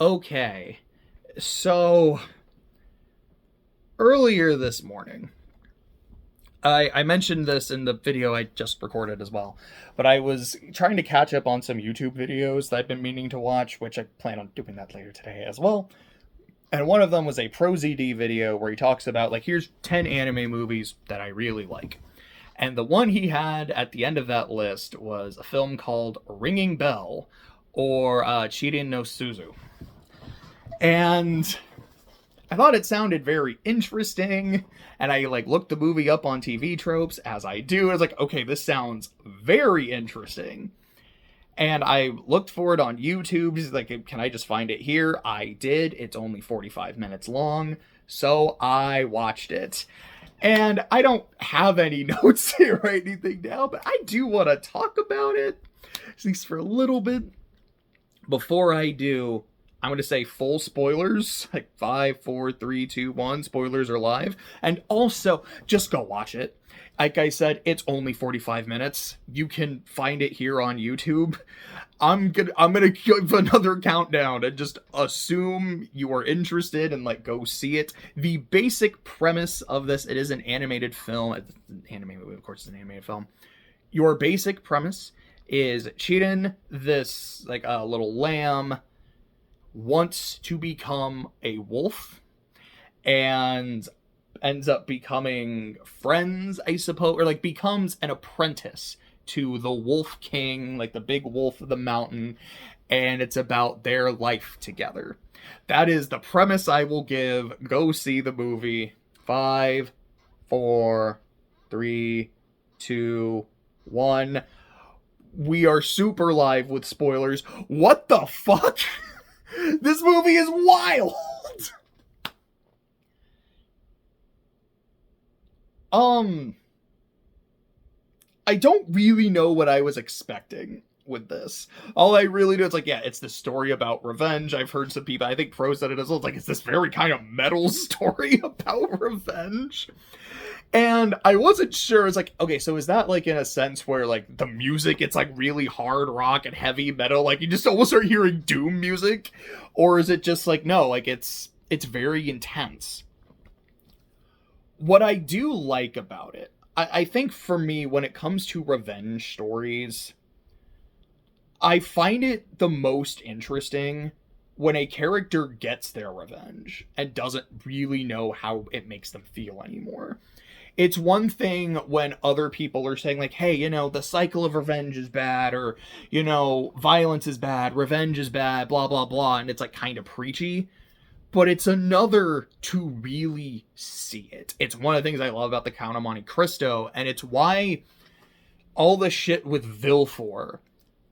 Okay, so earlier this morning, I mentioned this in the video I just recorded as well, but I was trying to catch up on some YouTube videos that I've been meaning to watch, which I plan on doing that later today as well. And one of them was a Pro ZD video where he talks about, like, here's 10 anime movies that I really like. And the one he had at the end of that list was a film called Ringing Bell, or Chirin no Suzu. And I thought it sounded very interesting, and I looked the movie up on TV Tropes, as I do. I was like, okay, this sounds very interesting. And I looked for it on YouTube. He's like, can I just find it here? I did. It's only 45 minutes long, so I watched it. And I don't have any notes here or anything now, but I do want to talk about it, at least for a little bit. Before I do, I'm going to say full spoilers, like 5, 4, 3, 2, 1, spoilers are live. And also, just go watch it. Like I said, it's only 45 minutes. You can find it here on YouTube. I'm gonna give another countdown and just assume you are interested and go see it. The basic premise of this, it is an animated film. It's an anime movie, of course it's an animated film. Your basic premise is Chirin, this a little lamb, wants to become a wolf and ends up becoming friends, I suppose, or becomes an apprentice to the Wolf King, the big wolf of the mountain, and it's about their life together. That is the premise I will give. Go see the movie. 5, 4, 3, 2, 1. We are super live with spoilers. What the fuck? This movie is wild! I don't really know what I was expecting with this. All I really know is it's the story about revenge. I've heard some people, I think Pro said it as well, it's this very kind of metal story about revenge. And I wasn't sure, it's okay, so is that in a sense where the music, it's really hard rock and heavy metal, you just almost are hearing doom music? Or is it just no, it's very intense. What I do like about it, I think for me, when it comes to revenge stories, I find it the most interesting when a character gets their revenge and doesn't really know how it makes them feel anymore. It's one thing when other people are saying hey, the cycle of revenge is bad, or, violence is bad, revenge is bad, blah, blah, blah, and it's kind of preachy. But it's another to really see it. It's one of the things I love about the Count of Monte Cristo, and it's why all the shit with Villefort,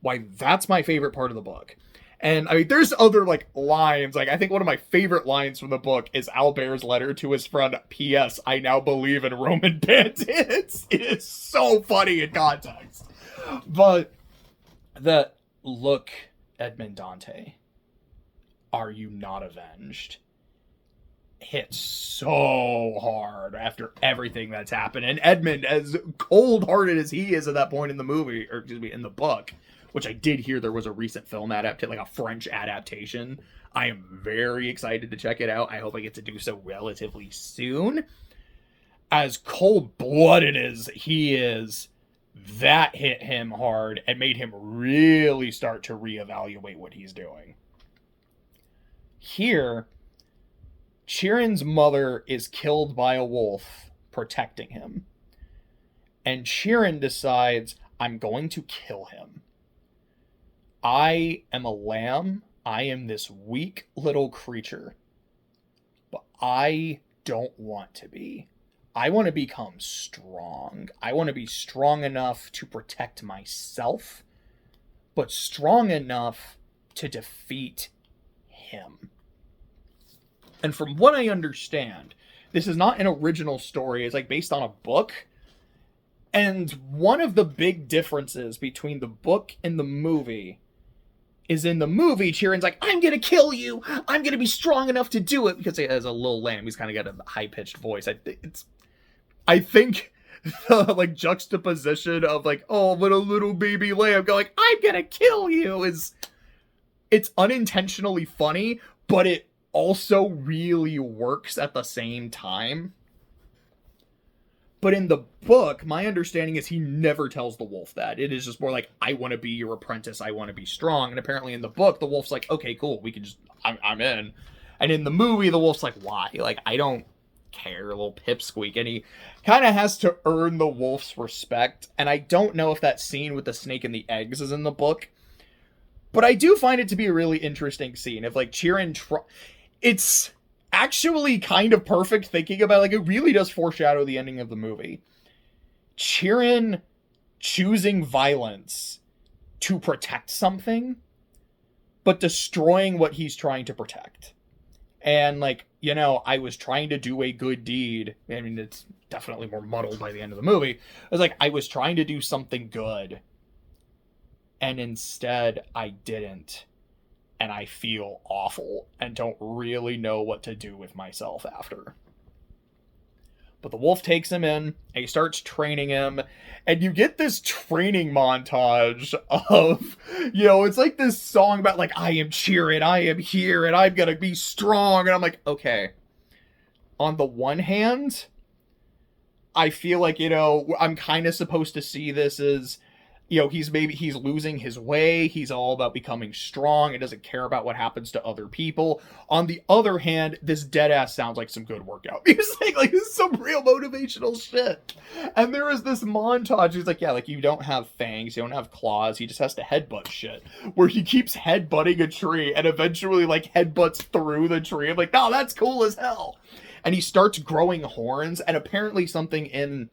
why that's my favorite part of the book. And I mean, there's other lines. I think one of my favorite lines from the book is Albert's letter to his friend. P.S. I now believe in Roman bandits. It is so funny in context. But the look, Edmond Dante, are you not avenged? Hits so hard after everything that's happened. And Edmund, as cold-hearted as he is at that point in the movie, or excuse me, in the book, which I did hear there was a recent film adaptation, a French adaptation. I am very excited to check it out. I hope I get to do so relatively soon. As cold-blooded as he is, that hit him hard and made him really start to reevaluate what he's doing. Here, Chirin's mother is killed by a wolf protecting him. And Chirin decides, I'm going to kill him. I am a lamb. I am this weak little creature. But I don't want to be. I want to become strong. I want to be strong enough to protect myself, but strong enough to defeat him. And from what I understand, this is not an original story. It's based on a book. And one of the big differences between the book and the movie is in the movie, Chirin's I'm gonna kill you! I'm gonna be strong enough to do it! Because as a little lamb, he's kind of got a high-pitched voice. I think the juxtaposition of oh, but a little baby lamb going, I'm gonna kill you, is it's unintentionally funny, but it also really works at the same time. But in the book, my understanding is he never tells the wolf that. It is just more like, I want to be your apprentice, I want to be strong. And apparently in the book, the wolf's like, okay, cool, we can just, I'm in. And in the movie, the wolf's like, why? Like, I don't care, little pipsqueak. And he kind of has to earn the wolf's respect. And I don't know if that scene with the snake and the eggs is in the book. But I do find it to be a really interesting scene. If, like, Chirin... It's actually kind of perfect thinking about it. Like, it really does foreshadow the ending of the movie. Chirin choosing violence to protect something, but destroying what he's trying to protect. And, like, you know, I was trying to do a good deed. I mean, it's definitely more muddled by the end of the movie. It was like, I was trying to do something good, and instead I didn't. And I feel awful and don't really know what to do with myself after. But the wolf takes him in, and he starts training him, and you get this training montage of, you know, it's like this song about, like, I am Chirin, I am here, and I'm gonna be strong, and I'm like, okay. On the one hand, I feel like, you know, I'm kind of supposed to see this as, you know, he's losing his way. He's all about becoming strong. He doesn't care about what happens to other people. On the other hand, this dead ass sounds like some good workout music. Like, this is some real motivational shit. And there is this montage. He's like, yeah, like, you don't have fangs. You don't have claws. He just has to headbutt shit. Where he keeps headbutting a tree and eventually, like, headbutts through the tree. I'm like, no, that's cool as hell. And he starts growing horns. And apparently something in...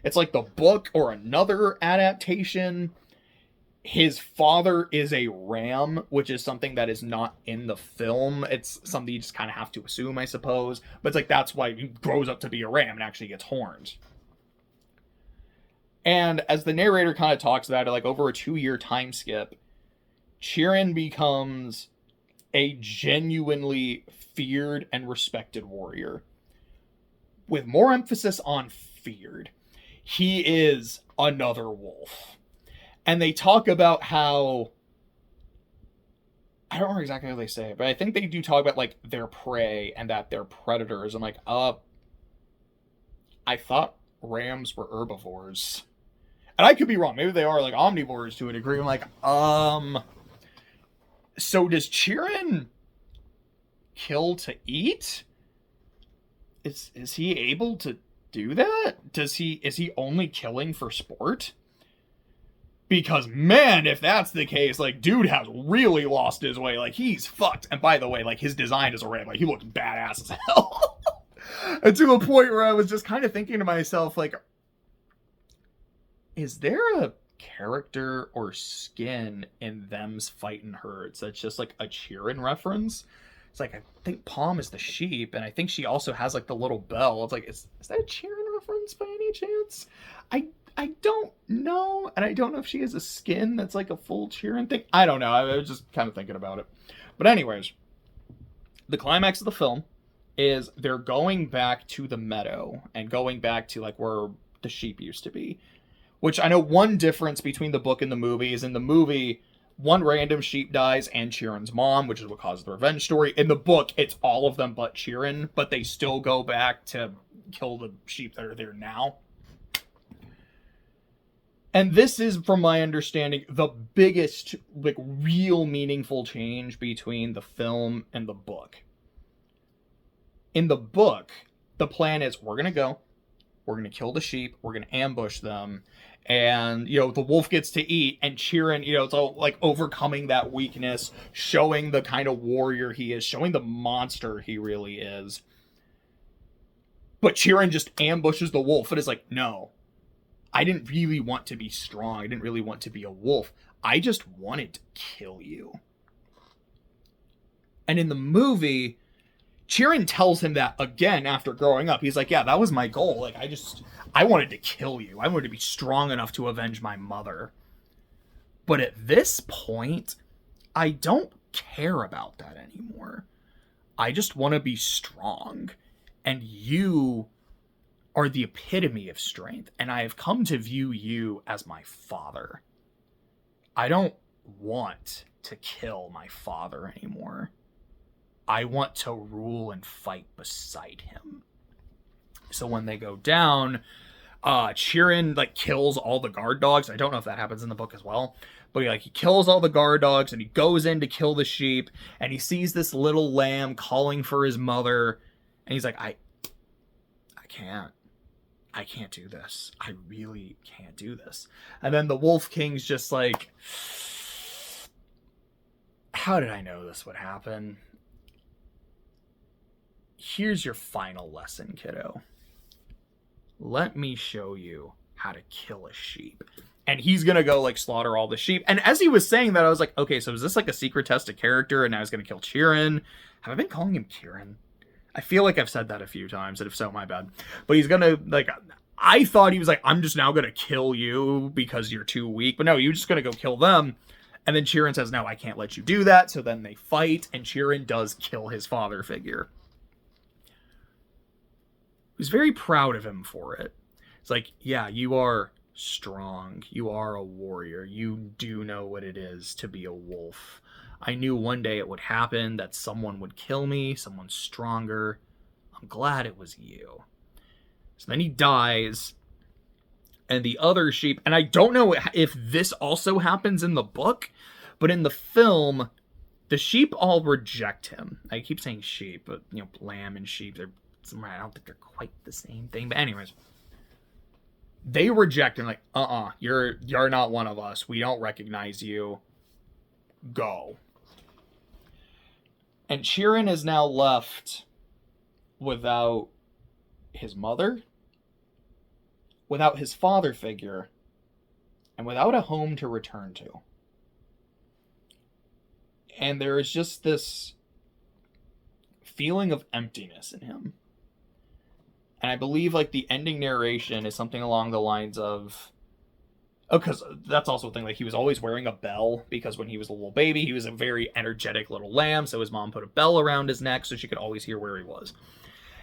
It's like the book or another adaptation. His father is a ram, which is something that is not in the film. It's something you just kind of have to assume, I suppose. But it's like, that's why he grows up to be a ram and actually gets horns. And as the narrator kind of talks about it, like over a 2-year time skip, Chirin becomes a genuinely feared and respected warrior. With more emphasis on feared. He is another wolf. And they talk about how... I don't remember exactly how they say it, but I think they do talk about, like, their prey and that they're predators. I'm like, I thought rams were herbivores. And I could be wrong. Maybe they are, like, omnivores to a degree. I'm like, so does Chirin kill to eat? Is he able to do that? Is he only killing for sport? Because, man, if that's the case, like, dude has really lost his way. Like, he's fucked. And by the way, like, his design is a ram. Like, he looks badass as hell. And to a point where I was just kind of thinking to myself, like, is there a character or skin in Them's Fightin' Herds that's just, like, a Chirin reference? It's like, I think Palm is the sheep, and I think she also has, like, the little bell. It's like, is that a Chirin reference by any chance? I don't know, and I don't know if she has a skin that's, like, a full Chirin thing. I don't know, I was just kind of thinking about it. But anyways, the climax of the film is they're going back to the meadow, and going back to, like, where the sheep used to be. Which I know one difference between the book and the movie is in the movie... One random sheep dies and Chirin's mom, which is what caused the revenge story. In the book, it's all of them but Chirin, but they still go back to kill the sheep that are there now. And this is, from my understanding, the biggest, like, real meaningful change between the film and the book. In the book, the plan is, we're going to kill the sheep, we're going to ambush them, and, you know, the wolf gets to eat, and Chirin, you know, it's all, like, overcoming that weakness, showing the kind of warrior he is, showing the monster he really is. But Chirin just ambushes the wolf, and is like, no, I didn't really want to be strong, I didn't really want to be a wolf, I just wanted to kill you. And in the movie, Chirin tells him that again after growing up. He's like, yeah, that was my goal. Like, I wanted to kill you. I wanted to be strong enough to avenge my mother. But at this point, I don't care about that anymore. I just want to be strong. And you are the epitome of strength. And I have come to view you as my father. I don't want to kill my father anymore. I want to rule and fight beside him. So when they go down, Chirin like kills all the guard dogs. I don't know if that happens in the book as well, but he kills all the guard dogs and he goes in to kill the sheep, and he sees this little lamb calling for his mother, and he's like, I can't do this. I really can't do this. And then the Wolf King's just like, how did I know this would happen? Here's your final lesson, kiddo. Let me show you how to kill a sheep. And he's gonna go like slaughter all the sheep. And as he was saying that, I was like, okay, so is this like a secret test of character, and now he's gonna kill Chirin? Have I been calling him Chirin? I feel like I've said that a few times, and if so, my bad. But he's gonna, like, I thought he was like, I'm just now gonna kill you because you're too weak. But no, you're just gonna go kill them. And then Chirin says, no, I can't let you do that. So then they fight, and Chirin does kill his father figure. He's very proud of him for it. It's like, yeah, you are strong. You are a warrior. You do know what it is to be a wolf. I knew one day it would happen, that someone would kill me, someone stronger. I'm glad it was you. So then he dies, and the other sheep, and I don't know if this also happens in the book, but in the film, the sheep all reject him. I keep saying sheep, but, lamb and sheep, I don't think they're quite the same thing. But anyways, they reject him, like, you're not one of us. We don't recognize you. Go. And Chirin is now left without his mother, without his father figure, and without a home to return to. And there is just this feeling of emptiness in him. And I believe, like, the ending narration is something along the lines of... Oh, because that's also a thing, like, he was always wearing a bell, because when he was a little baby, he was a very energetic little lamb, so his mom put a bell around his neck so she could always hear where he was.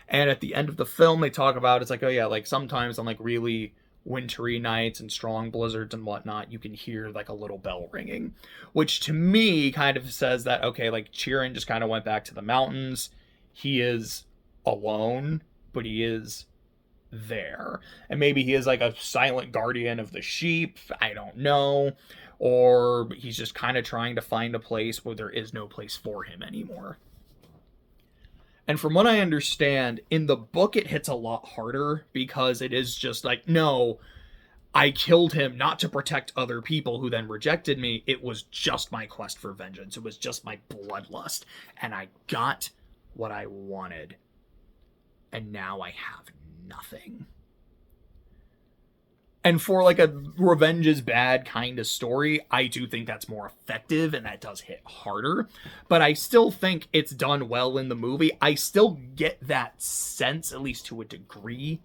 And at the end of the film, they talk about, it's like, oh yeah, like, sometimes on, like, really wintry nights and strong blizzards and whatnot, you can hear, like, a little bell ringing. Which, to me, kind of says that, okay, like, Chirin just kind of went back to the mountains. He is alone, but he is there. And maybe he is like a silent guardian of the sheep. I don't know. Or he's just kind of trying to find a place where there is no place for him anymore. And from what I understand, in the book it hits a lot harder, because it is just like, no, I killed him not to protect other people who then rejected me. It was just my quest for vengeance. It was just my bloodlust. And I got what I wanted. And now I have nothing. And for like a revenge is bad kind of story, I do think that's more effective, and that does hit harder. But I still think it's done well in the movie. I still get that sense, at least to a degree.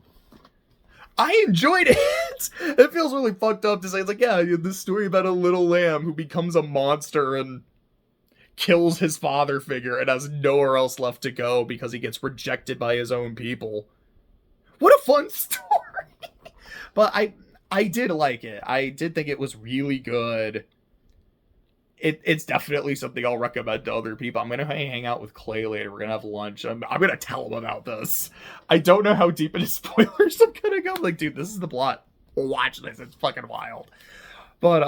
I enjoyed it. It feels really fucked up to say, it's like, yeah, this story about a little lamb who becomes a monster and kills his father figure and has nowhere else left to go because he gets rejected by his own people. What a fun story. But I did like it. I did think it was really good. It's definitely something I'll recommend to other people. I'm going to hang out with Clay later. We're going to have lunch. I'm going to tell him about this. I don't know how deep into spoilers I'm going to go. I'm like, dude, this is the plot. Watch this. It's fucking wild. But,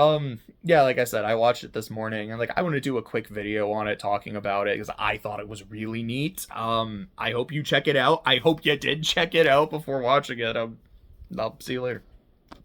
yeah, like I said, I watched it this morning, and, like, I want to do a quick video on it talking about it, because I thought it was really neat. I hope you check it out. I hope you did check it out before watching it. I'll see you later.